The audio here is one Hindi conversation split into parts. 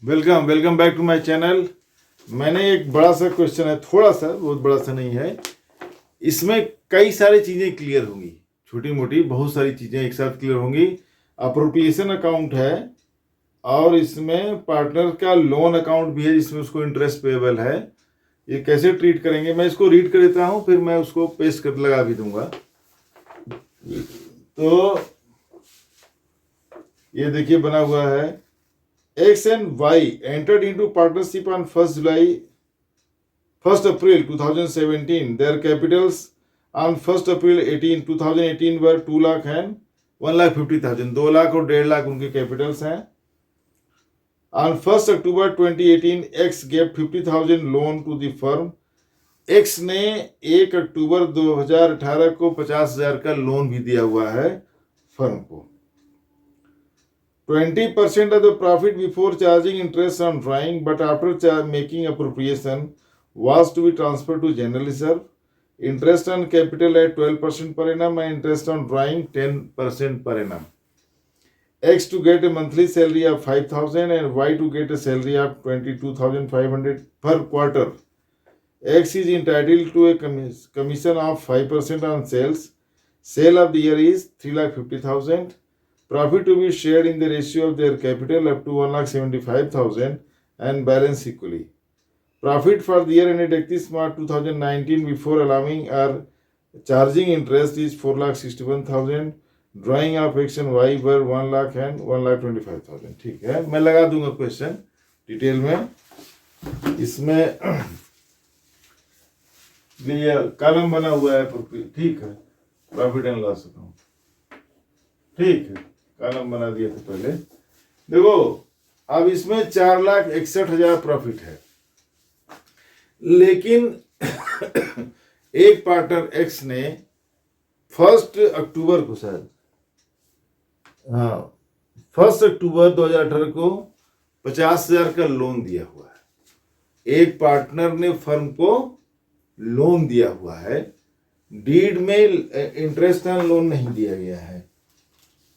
Welcome welcome back to my channel. मैंने एक बड़ा सा क्वेश्चन है, थोड़ा सा, बहुत बड़ा सा नहीं है। इसमें कई सारी चीज़ें क्लियर होंगी, छोटी मोटी बहुत सारी चीज़ें एक साथ क्लियर होंगी। अप्रोप्रिएशन अकाउंट है और इसमें पार्टनर का लोन अकाउंट भी है जिसमें उसको इंटरेस्ट पेएबल है। ये कैसे ट्रीट करेंगे, मैं इसको रीड कर देता हूँ, फिर मैं उसको पेस्ट कर लगा भी दूंगा। तो ये देखिए बना हुआ है, X and Y entered into partnership on 1st April 2017. Their capitals on 1st April 2018 were 2 lakh and 1,50,000. 2 lakh और 1.5 लाख उनके कैपिटल्स हैं। On 1st October 2018, X gave 50,000 loan to the firm. X ने 1 अक्टूबर 2018 को 50,000 का लोन भी दिया हुआ है फर्म को। 20% of the profit before charging interest on drawing, but after making appropriation was to be transferred to general reserve. Interest on capital at 12% per annum and interest on drawing 10% per annum. X to get a monthly salary of 5,000 and Y to get a salary of 22,500 per quarter. X is entitled to a commission of 5% on sales. Sale of the year is 3,50,000. Profit to be shared in the ratio of their capital up to 1,75,000 and balance equally. Profit for the year ended 31st March 2019 before allowing or charging interest is 4,61,000. Drying of x and why were 1 lakh and 1,25,000। ठीक है, मैं लगा दूंगा क्वेश्चन डिटेल में। इसमें ये कॉलम बना हुआ है, ठीक है, प्रॉफिट एंड लॉस अकाउंट, ठीक है, कॉलम बना दिया था पहले। देखो अब इसमें 4,61,000 प्रॉफिट है, लेकिन एक पार्टनर एक्स ने 1 अक्टूबर को, शायद 1 अक्टूबर 2018 को 50,000 का लोन दिया हुआ है। एक पार्टनर ने फर्म को लोन दिया हुआ है, डीड में इंटरेस्ट ऑन लोन नहीं दिया गया है।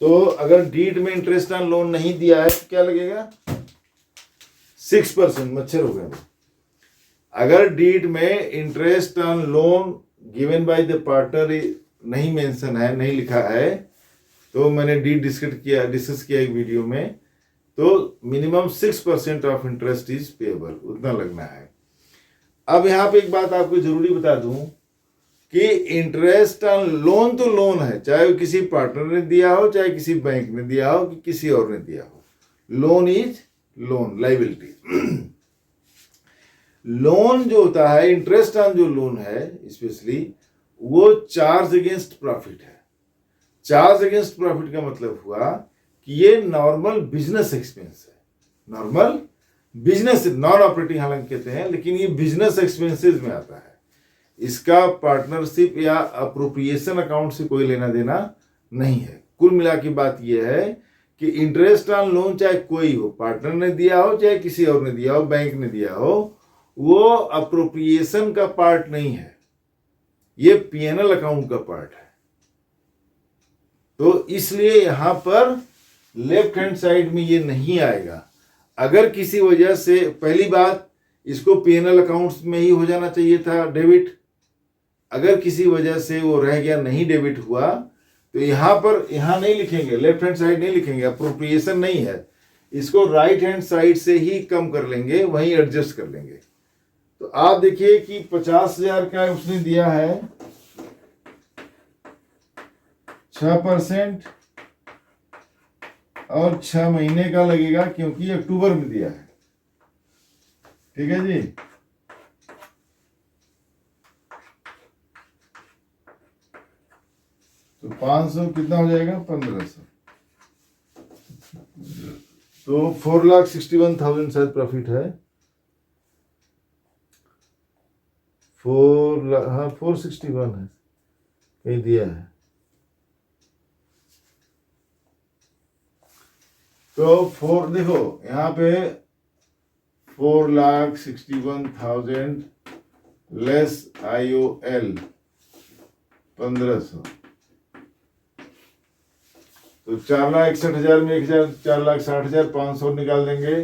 तो अगर डीड में इंटरेस्ट ऑन लोन नहीं दिया है तो क्या लगेगा? 6%। मच्छर हो गया। अगर डीड में interest on loan given by the partner नहीं मेंशन है, नहीं लिखा है, तो मैंने डीड डिस्कस किया एक वीडियो में, तो minimum 6% of interest is payable, उतना लगना है। अब यहाँ पे एक बात आपको जरूरी बता दूं कि इंटरेस्ट ऑन लोन तो लोन है, चाहे वो किसी पार्टनर ने दिया हो, चाहे किसी बैंक ने दिया हो, कि किसी और ने दिया हो। Loan is loan, liability. Loan जो होता है, इंटरेस्ट ऑन जो लोन है स्पेशली, वो चार्ज अगेंस्ट प्रॉफिट है। चार्ज अगेंस्ट प्रॉफिट का मतलब हुआ कि ये नॉर्मल बिजनेस एक्सपेंस है। नॉर्मल बिजनेस, नॉन ऑपरेटिंग हालांकि कहते हैं, लेकिन ये बिजनेस एक्सपेंसेस में आता है। इसका पार्टनरशिप या अप्रोप्रिएशन अकाउंट से कोई लेना देना नहीं है। कुल मिला की बात यह है कि इंटरेस्ट ऑन लोन चाहे कोई हो, पार्टनर ने दिया हो चाहे किसी और ने दिया हो, बैंक ने दिया हो, वो अप्रोप्रिएशन का पार्ट नहीं है, ये पीएनएल अकाउंट का पार्ट है। तो इसलिए यहां पर लेफ्ट हैंड साइड में ये नहीं आएगा। अगर किसी वजह से, पहली बात, इसको पीएनएल अकाउंट्स में ही हो जाना चाहिए था डेबिट। अगर किसी वजह से वो रह गया, नहीं डेबिट हुआ, तो यहां पर, यहां नहीं लिखेंगे, लेफ्ट हैंड साइड नहीं लिखेंगे, अप्रोप्रिएशन नहीं है, इसको राइट हैंड साइड से ही कम कर लेंगे, वहीं एडजस्ट कर लेंगे। तो आप देखिए कि 50,000 का उसने दिया है, 6% और 6 महीने का लगेगा क्योंकि अक्टूबर में दिया है। ठीक है जी। तो 500 कितना हो जाएगा? 1,500। तो 4,61,000 शायद प्रॉफिट है। 461 है, कहीं दिया है। तो देखो यहाँ पे 4,61,000 लेस IOL 1,500, तो 4,61,000 में 1,000, 4,60,500 निकाल देंगे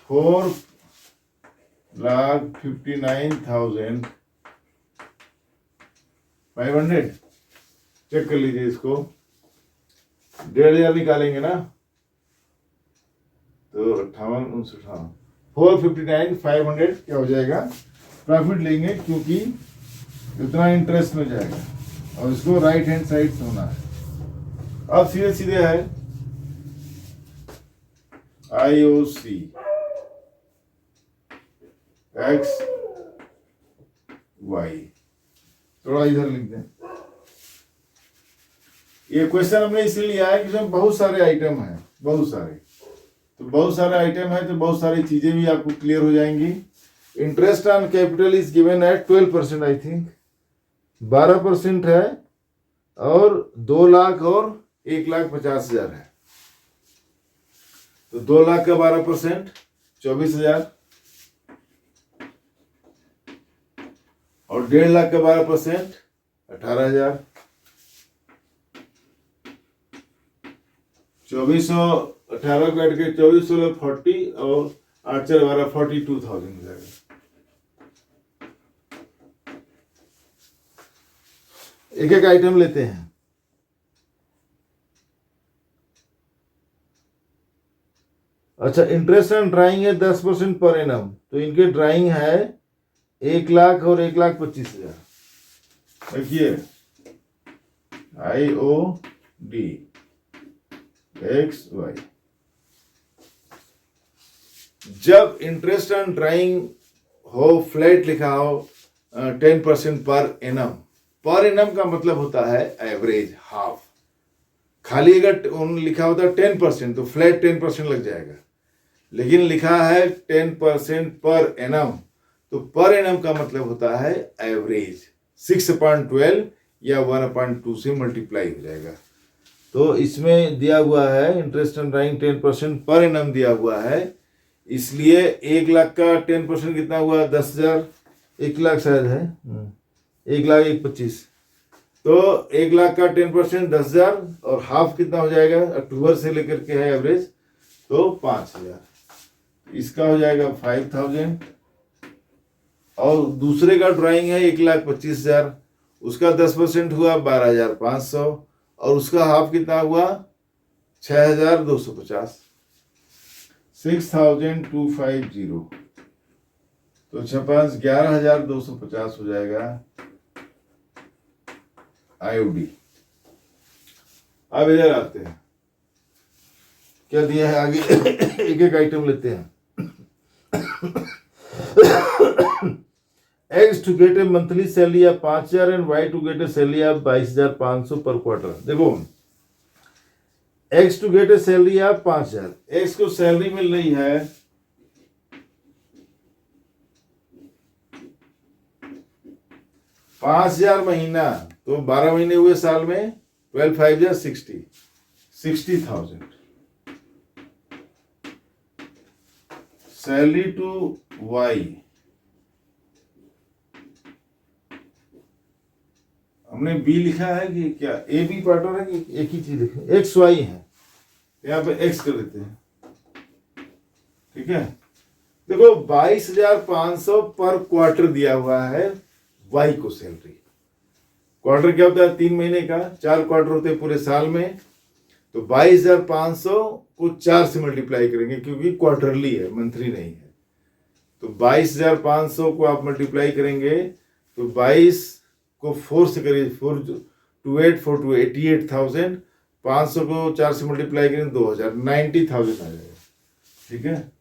4,59,500 चेक कर लीजिए इसको, 1,500 निकालेंगे ना तो 459,500 क्या हो जाएगा, प्रॉफिट लेंगे, क्योंकि इतना इंटरेस्ट में जाएगा और इसको राइट हैंड साइड से होना है। अब सीधे सीधे है IOC X Y, थोड़ा इधर लिख दें। ये क्वेश्चन हमने इसलिए लिया है कि इसमें बहुत सारे आइटम हैं, बहुत सारे, तो बहुत सारे आइटम है तो बहुत सारी चीजें भी आपको क्लियर हो जाएंगी। Interest on capital is given at 12%, I think 12% है, और 2 लाख और 1,50,000 है, तो 2 लाख का 12% 24,000 और 1.5 लाख का 12% 18,000, 2418 काट के 24 40 और 8 4 12 42,000 हो जाएगा। एक एक आइटम लेते हैं। अच्छा, इंटरेस्ट ऑन ड्राइंग है 10% पर एनम, तो इनके ड्राइंग है 1 लाख और 1,25,000। देखिए IOD XY, जब इंटरेस्ट ऑन ड्राइंग हो फ्लैट लिखा हो 10% पर एनम, पर एनम का मतलब होता है एवरेज, हाफ। खाली अगर लिखा होता है 10% तो फ्लैट 10% लग जाएगा, लेकिन लिखा है 10% पर एनम, तो पर एनम का मतलब होता है एवरेज। 6/12 या 1/2 से मल्टीप्लाई हो जाएगा। तो इसमें दिया हुआ है interest on drawing 10% per annum दिया हुआ है, इसलिए 1 लाख का 10% कितना हुआ, 10,000, 1 लाख शायद है, 1,25,000, तो 1 लाख का 10% 10,000 और हाफ कितना हो जाएगा, अक्टूबर से लेकर के है एवरेज, तो 5,000, इसका हो जाएगा 5,000। और दूसरे का ड्राइंग है 1,25,000, उसका 10% हुआ 12,500 और उसका हाफ कितना हुआ 6,250, 6,250, तो 11,250 हो जाएगा IOD। अब इधर आते हैं, क्या दिया है आगे एक एक आइटम लेते हैं। X to get a monthly salary of 5,000 and Y to get a salary of 22,500 per quarter। देखो, X to get a salary of 5,000, X को सैलरी मिल रही है 5,000 महीना, तो 12 महीने हुए साल में, 12 5 या 60,000। सैलरी टू Y, हमने B लिखा है कि क्या AB पार्ट हो रहा है कि एक ही चीज लिखे, XY है, यहाँ पे X कर देते हैं, ठीक है। देखो 22,500 पर क्वार्टर दिया हुआ है Y को सैलरी। क्वार्टर क्या होता है, 3 महीने का, 4 क्वार्टर होते हैं पूरे साल में, तो 22,500 को 4 से मल्टीप्लाई करेंगे, क्योंकि क्वार्टरली है, मंथली नहीं है। तो 22,500 को आप मल्टीप्लाई करेंगे तो 22 को 4 से करिए, 4 2 8 4 2 88,000, 500 को 4 से मल्टीप्लाई करेंगे 2,000, 90,000 आ जाएगा, ठीक है।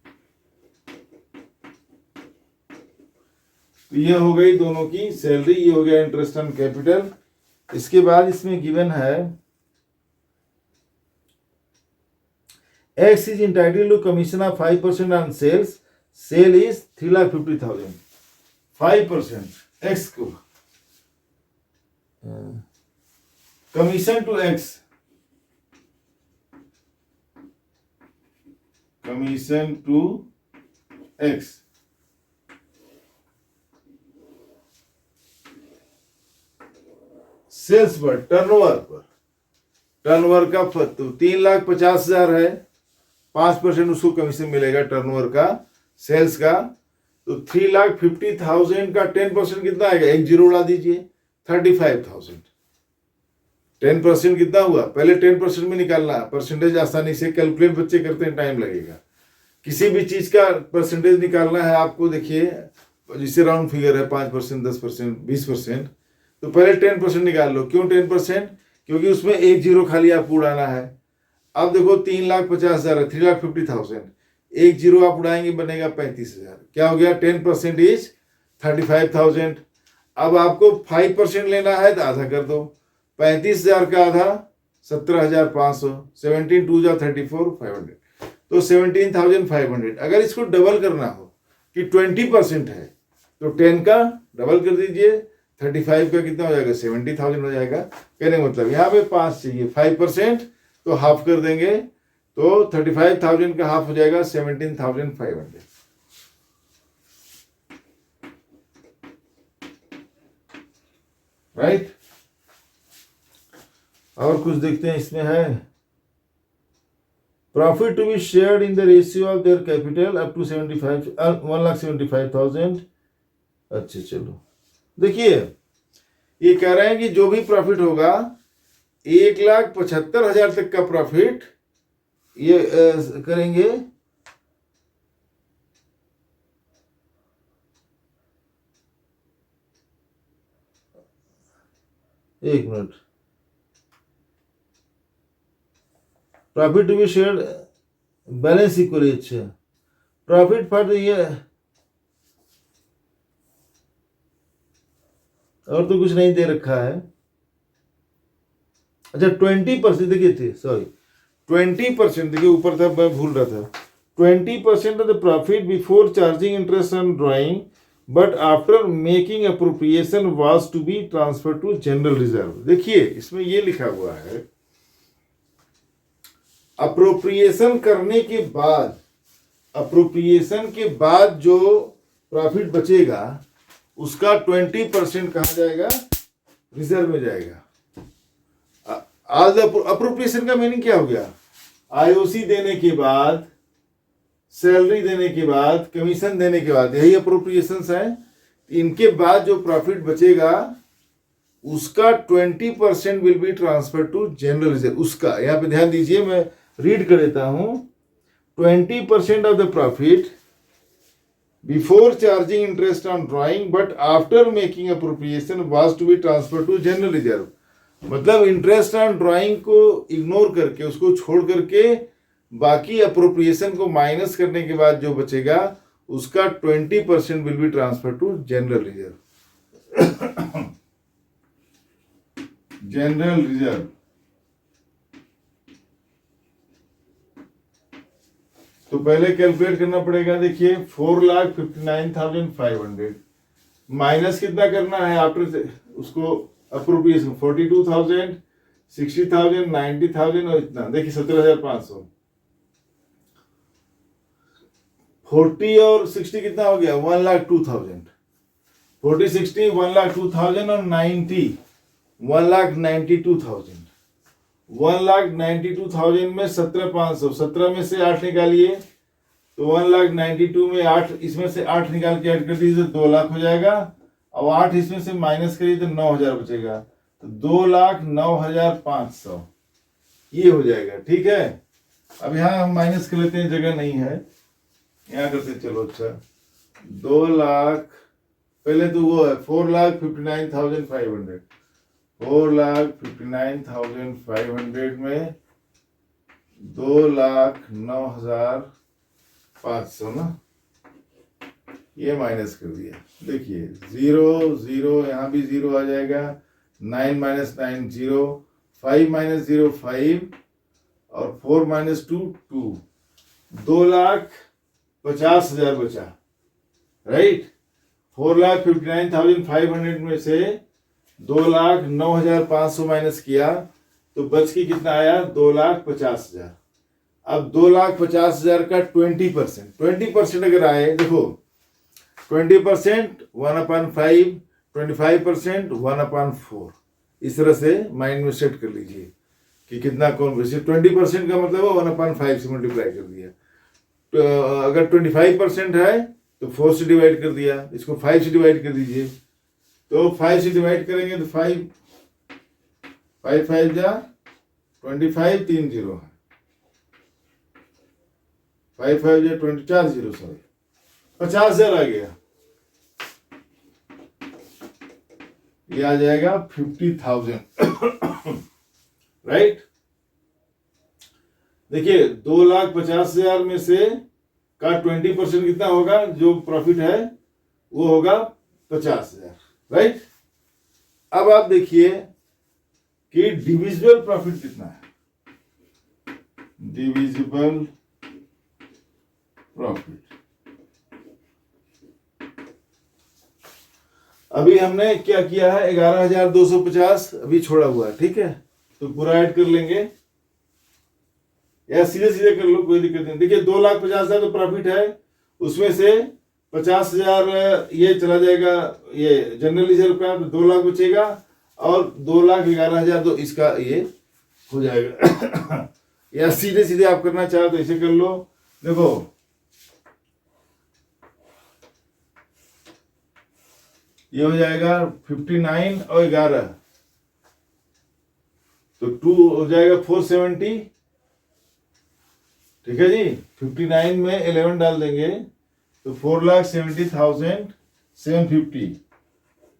तो ये हो गई दोनों की सैलरी, ये हो गया इंटरेस्ट ऑन कैपिटल। इसके बाद इसमें गिवन है X is entitled to commission of 5% on sales, sale is 3,50,000, 5% X को commission to X, commission to X, sales पर, टर्नओवर का 3,50,000 है, 5% उसको कमीशन मिलेगा टर्नओवर का, सेल्स का, तो 3,50,000 का 10% कितना आएगा, एक जीरो उड़ा दीजिए, 35,000। 10% कितना हुआ, पहले 10% में निकालना, परसेंटेज आसानी से कैलकुलेट बच्चे करते हैं, टाइम लगेगा। किसी भी चीज का परसेंटेज निकालना है आपको, देखिए जिसे राउंड फिगर है 5%, 10%, 20%, तो पहले 10% निकाल लो। क्यों 10%? क्योंकि उसमें एक जीरो खाली आपको उड़ाना है। अब देखो 3,50,000 है, 3,50,000, एक जीरो आप उड़ाएंगे बनेगा 35,000। क्या हो गया, 10% इज 35,000। अब आपको 5% लेना है तो आधा कर दो, 35,000 का आधा 17,500, 17 2 जा 34, 500, तो 17,500। अगर इसको डबल करना हो कि 20% है तो 10 का डबल कर दीजिए, 35 का कितना हो जाएगा, 70,000 हो जाएगा। कहने का मतलब यहाँ पे 5 चाहिए, 5% तो हाफ कर देंगे, तो 35,000 का हाफ हो जाएगा 17,500। राइट। और कुछ देखते हैं इसमें है, profit to be shared in the ratio of their capital up to 1,75,000। अच्छा चलो देखिए, ये कह रहे हैं कि जो भी प्रॉफिट होगा 1,75,000 तक का प्रॉफिट ये करेंगे, एक minute, profit to be shared balance equally. अच्छा, प्रॉफिट फॉर ये और तो कुछ नहीं दे रखा है। अच्छा 20% देखिए थे, सॉरी 20%, देखिए ऊपर था, मैं भूल रहा था, 20% off the profit before charging interest on drawing but after making appropriation was to be transfer to general reserve. देखिए इसमें ये लिखा हुआ है, अप्रोप्रिएशन करने के बाद, अप्रोप्रिएशन के बाद जो प्रॉफिट बचेगा उसका 20% कहाँ जाएगा, रिजर्व में जाएगा। आज अप्रोप्रिएशन का मीनिंग क्या हो गया, आईओसी देने के बाद, सैलरी देने के बाद, कमीशन देने के बाद, यही अप्रोप्रिएशंस है। इनके बाद जो प्रॉफिट बचेगा उसका 20% will be transfer to general reserve. उसका यहाँ पे ध्यान दीजिए, मैं रीड कर देता हूं, 20% off the profit before charging interest on drawing but after making appropriation was to be transfer to general reserve. मतलब इंटरेस्ट ऑन ड्राइंग को इग्नोर करके, उसको छोड़ करके बाकी अप्रोप्रिएशन को माइनस करने के बाद जो बचेगा उसका 20% will be transfer to general reserve. General reserve. तो पहले कैलकुलेट करना पड़ेगा, देखिए 4,59,500 माइनस कितना करना है आफ्टर उसको अप्रोप्रिएशन, 42,000, 60,000, 90,000 और इतना, देखिए 17,500। 40 और 60 कितना हो गया, 1,02,000। 40 60 1,02,000 और 90 1,92,000। 1,92,000 में 17,500, 17 में से 8 निकालिए तो 1,92,000 में 8, इसमें से 8 निकाल के ऐड कर दीजिए तो 2 लाख हो जाएगा, और 8 इसमें से माइनस करिए तो 9,000 बचेगा, तो 2,09,500 ये हो जाएगा। ठीक है, अब यहाँ हम माइनस कर लेते हैं, जगह नहीं है, यहाँ करते चलो। अच्छा 2 लाख, पहले तो वो है 4,59,500, 4,59,500 में 2,09,500 ना, ये माइनस कर दिया। देखिए 0 0, यहाँ भी 0 आ जाएगा, 9 माइनस 9 0, 5 माइनस 0 5, और 4 माइनस 2 2, 2,50,000 बचा। राइट, 4,59,500 में से 2,09,500 माइनस किया तो बच के कितना आया, 2,50,000। अब 2,50,000 का 20% अगर आए, देखो 20% 1/5, 25% 1/4, इस तरह से माइंड में सेट कर लीजिए कि कितना कौन, वैसे 20% का मतलब है 1/5 से मल्टीप्लाई कर दिया। अगर 25% है तो 4 से डिवाइड कर दिया, इसको 5 से डिवाइड कर दीजिए। तो 5 से डिवाइड करेंगे तो 5 5 जा 25, 3 जीरो है, 5 5 जा 24 जीरो, सॉरी 50,000 आ गया। ये आ जाएगा 50,000 राइट। देखिए 2,50,000 में से का 20% कितना होगा, जो प्रॉफिट है वो होगा 50,000 राइट। अब आप देखिए कि डिविजिबल प्रॉफिट कितना है, डिविजिबल प्रॉफिट। अभी हमने क्या किया है, 11,250 अभी छोड़ा हुआ है, ठीक है, तो पूरा ऐड कर लेंगे या सीधे सीधे कर लो, कोई दिक्कत नहीं। देखिए 2,50,000 तो प्रॉफिट है, उसमें से 50,000 ये चला जाएगा ये जनरल रिजर्व का, तो 2 लाख बचेगा और 2,11,000 तो इसका ये हो जाएगा। या सीधे सीधे आप करना चाहो तो इसे कर लो। देखो ये हो जाएगा 59 और 11 तो 2 हो जाएगा 470, ठीक है जी। 59 में 11 डाल देंगे तो 4,70,750,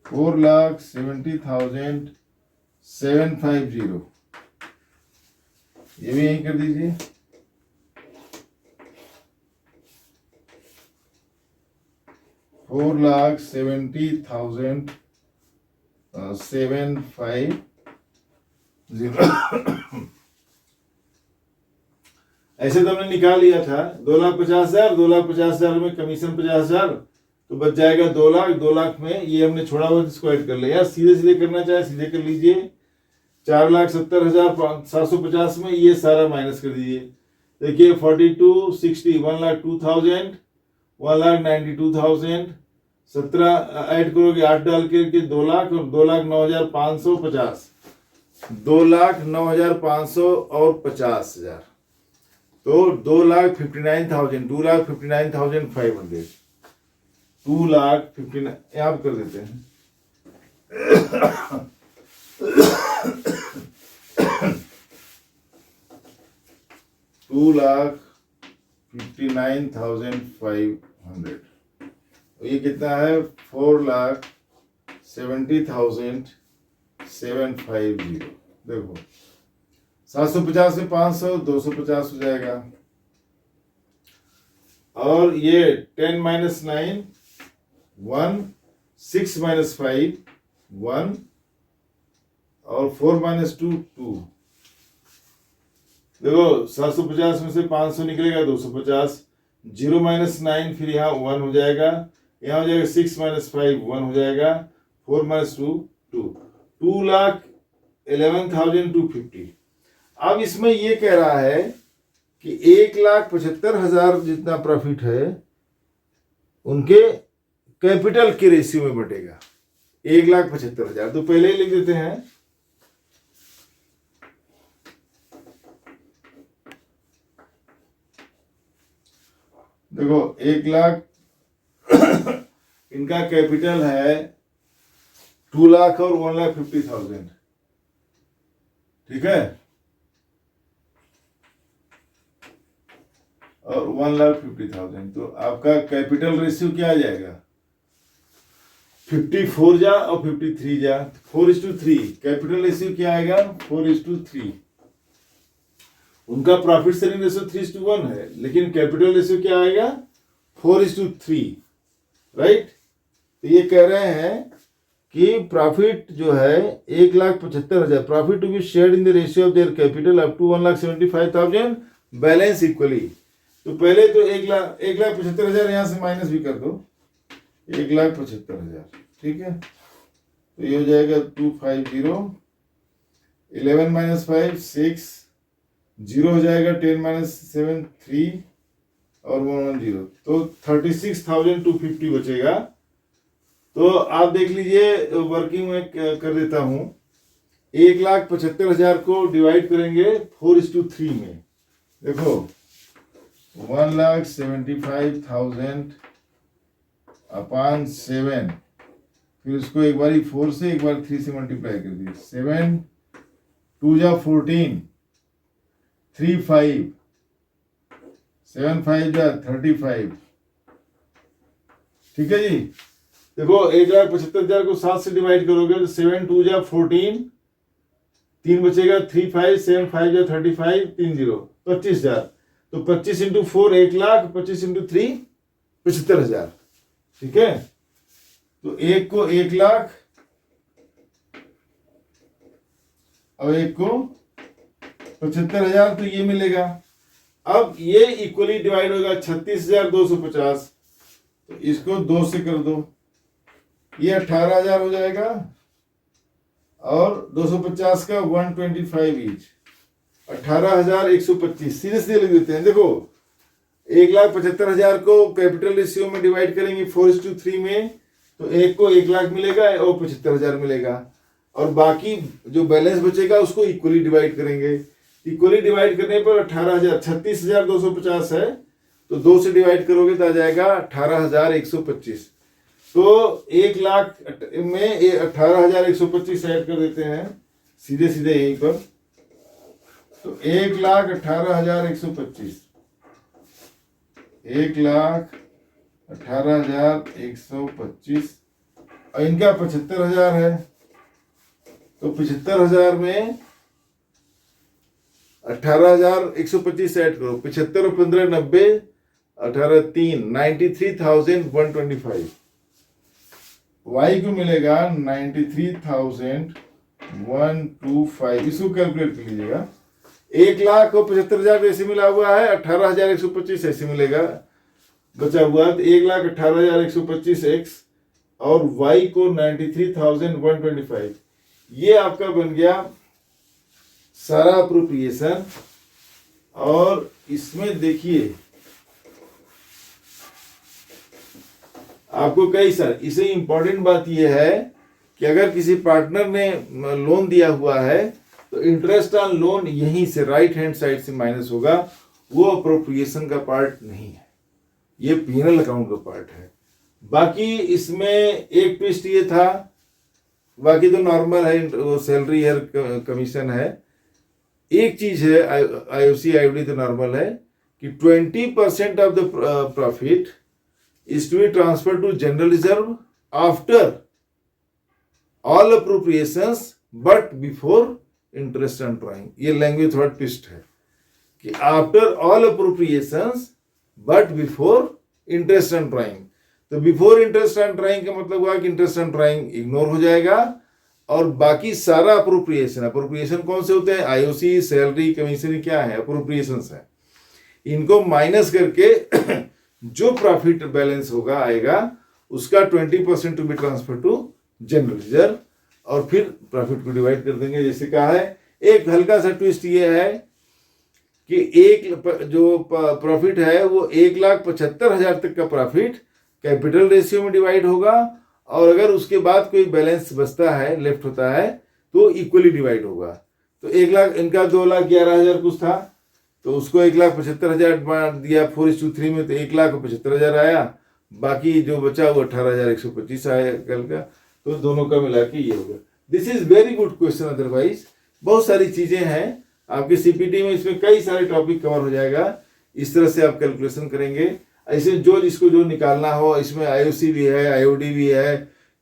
4,70,750, ये भी यही कर दीजिए। $4,70,750। ऐसे तो हमने निकाल लिया था 2,50,000, 2,50,000 में कमीशन 50,000 तो बच जाएगा 2 लाख। 2 लाख में ये हमने छोड़ा हुआ इसको ऐड कर लिया, यार सीधे सीधे करना चाहे सीधे कर लीजिए। 4,70,750 में ये सारा माइनस कर दीजिए। देखिए 42, 60, 1,02,000, 1,92,000, 17 ऐड करोगे 8 डाल के 2 लाख और 2,09,550, 2,09,500 और 50,000 तो 2,59,000, 2,59,500, 2,59,000 यहाँ कर देते हैं। 2,59,500 ये कितना है, 4,70,750। देखो 750 से 500, 250 हो जाएगा। और ये 10 - 9 1, 6 - 5 1 और 4 - 2 2। देखो 750 में से 500 निकलेगा 250, 0 - 9 फिर यहाँ 1 हो जाएगा, यहाँ हो जाएगा 6 - 5 1 हो जाएगा, 4 - 2 2, 2,11,250। अब इसमें ये कह रहा है कि 1,75,000 जितना प्रॉफिट है उनके कैपिटल के रेशियो में बटेगा 1,75,000। तो पहले ही लिख देते हैं, देखो 1 लाख इनका कैपिटल है 2 लाख और 1,50,000, ठीक है, और 1,50,000। तो आपका कैपिटल रेशियो क्या आ जाएगा, 54 जा और 53 जा, 4:3। कैपिटल रेशियो क्या आएगा, 4:3। उनका प्रॉफिट सेलिंग रेशियो 3:1 है, लेकिन कैपिटल रेशियो क्या आएगा, 4:3 राइट। तो ये कह रहे हैं कि प्रॉफिट जो है 1,75,000, profit to be shared in the ratio of their capital up to 1,75,000 balance equally. तो पहले तो 1,75,000 यहाँ से माइनस भी कर दो, 1,75,000, ठीक है। तो ये हो जाएगा 250, 11 - 5 6, 0 हो जाएगा, 10 - 7 3 और 110, तो 36,250 बचेगा। तो आप देख लीजिए, वर्किंग में कर देता हूं, 1,75,000 को डिवाइड करेंगे 4:3 में। देखो 1,75,000 अपॉन 7, फिर उसको एक बार 4 से एक बार 3 से मल्टीप्लाई कर दिए। 7 2 जा 14, 3 5, 7 5 जा 35। ठीक है जी। देखो 1,75,000 को 7 से डिवाइड करोगे तो 7 2 जा 14, 3 बचेगा, 3 5, 7 5 जा 35, 3 0, 25,000। तो 25 इंटू 4 1,00,000, 25 इंटू 3 75,000। ठीक है, तो एक को 1,00,000 और एक को 75,000, तो ये मिलेगा। अब ये इक्वली डिवाइड होगा 36,250, तो इसको 2 से कर दो, ये 18,000 हो जाएगा और 250 का 125 ईच, 18,125 सीधे सीधे लिख देते हैं। देखो 1,75,000 को कैपिटल रेशियो में डिवाइड करेंगे 4:3 में, तो एक को 1,00,000 मिलेगा और 75,000 मिलेगा, और बाकी जो बैलेंस बचेगा उसको इक्वली डिवाइड करेंगे। इक्वली डिवाइड करने पर 18,000, 36,250 है, तो 2 से डिवाइड करोगे तो आ जाएगा 18,125। तो 1,00,000 में 18,125 ऐड कर देते हैं सीधे सीधे यहीं पर, तो 1,18,125, 1,18,125, और इनका 75,000 है, तो 75,000 में 18,125 ऐड करो, 75 और 15 90, 18 3 93,125। y को मिलेगा 93,125। इसको कैलकुलेट कर लीजिएगा। 1,00,000 को 75,000 ऐसे मिला हुआ है, 18,125 ऐसे मिलेगा बचा हुआ, तो 1,18,125 x और y को 93,125। ये आपका बन गया सारा अप्रोप्रिएशन। और इसमें देखिए आपको कई सारे, इसे इंपॉर्टेंट बात यह है कि अगर किसी पार्टनर ने लोन दिया हुआ है तो इंटरेस्ट ऑन लोन यहीं से राइट हैंड साइड से माइनस होगा, वो अप्रोप्रिएशन का पार्ट नहीं है, ये पीएनएल अकाउंट का पार्ट है। बाकी इसमें एक ट्विस्ट ये था, बाकी तो नॉर्मल है, वो सैलरी है, कमीशन है। एक चीज है आईओसी आईओडी तो नॉर्मल है कि 20% off the profit is to be transferred to general reserve after all appropriations but before interest and drawing। ये लैंग्वेज थोड़ा ट्विस्ट है कि after all appropriations but before interest and drawing। तो before interest and drawing का मतलब हुआ कि interest and drawing इग्नोर हो जाएगा और बाकी सारा अप्रोप्रिएशन कौन से होते हैं, आईओसी, सैलरी, कमीशन, क्या है, अप्रोप्रिएशंस है। इनको माइनस करके जो प्रॉफिट बैलेंस होगा आएगा उसका 20% to be transfer to general reserve, और फिर प्रॉफिट को डिवाइड कर देंगे जैसे कहा है। एक हल्का सा ट्विस्ट ये है कि एक जो प्रॉफिट है वो 1,75,000 तक का प्रॉफिट कैपिटल रेशियो में डिवाइड होगा, और अगर उसके बाद कोई बैलेंस बचता है, लेफ्ट होता है, तो इक्वली डिवाइड होगा। तो 1,00,000, इनका 2,11,000 कुछ था, तो उसको 1,75,000 बांट दिया 4:3 में, तो 1,75,000 आया, बाकी जो बचा वो 18,125 आया कल का, तो दोनों का मिला के ये होगा। This is very good question. Otherwise बहुत सारी चीजें हैं आपके सीपीटी में, इसमें कई सारे टॉपिक कवर हो जाएगा। इस तरह से आप कैलकुलेशन करेंगे, ऐसे जो जिसको जो निकालना हो। इसमें आईओसी भी है, आईओडी भी है,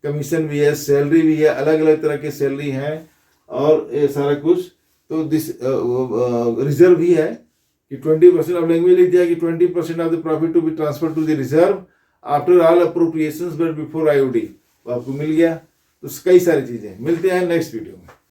कमीशन भी है, सैलरी भी है, अलग अलग तरह के सैलरी हैं और ये सारा कुछ। तो दिस रिजर्व भी है कि 20% ऑफ लैंग्वेज लिख दिया कि 20% off the profit to be transfer to the reserve after all appropriations but before IOD, तो आपको मिल गया। तो कई सारी चीजें, मिलते हैं नेक्स्ट वीडियो में।